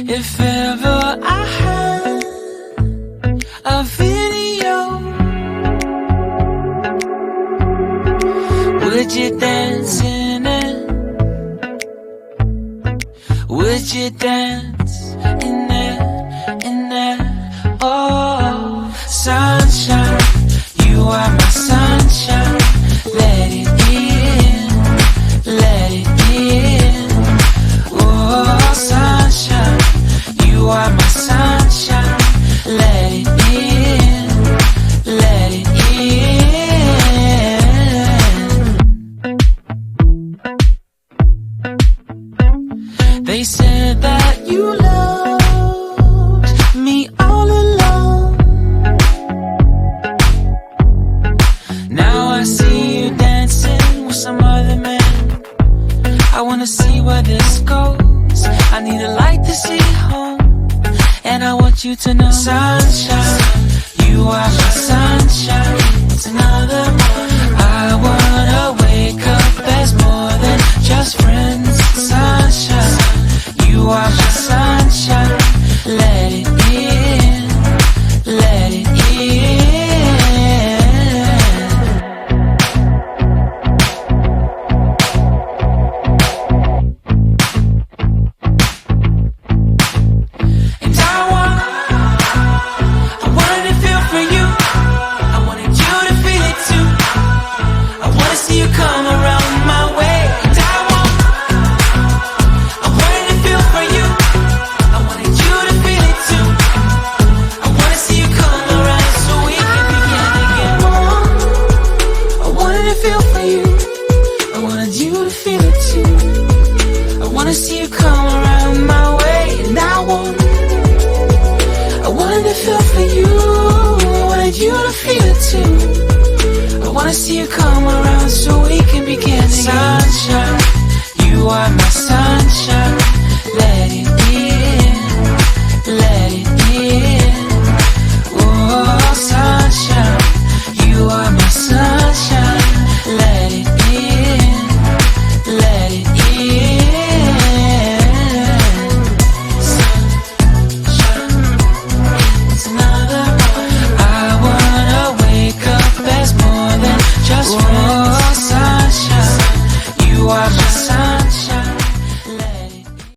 If ever I had a video, would you dance in it? Would you dance in it, in it? Oh, sunshine, you are my sunshine. Let it in, let it in. Oh, sunshine, you are my sunshine. Let it in, let it in. They said that you loved me all along. Now I see you dancing with some other man. I wanna see where this goes. I need a light to see home. And I want you to know, sunshine, you are my sunshine. It's another one. I wanna wake up as more than just friends. Sunshine, you are my sunshine. Let it in, let it in. And I wanted to feel for you. I wanted you to feel it too. I wanna see you come around my way. And I wanted to feel for you. I wanted you to feel it too. I wanna see you come around so we can begin again. I wanted to feel for you. I wanted you to feel it too. I wanna see you come around my way. And I wanted to feel for you. I wanted you to feel it too. I wanna see you come around so we can begin again. Sunshine, you are my sunshine.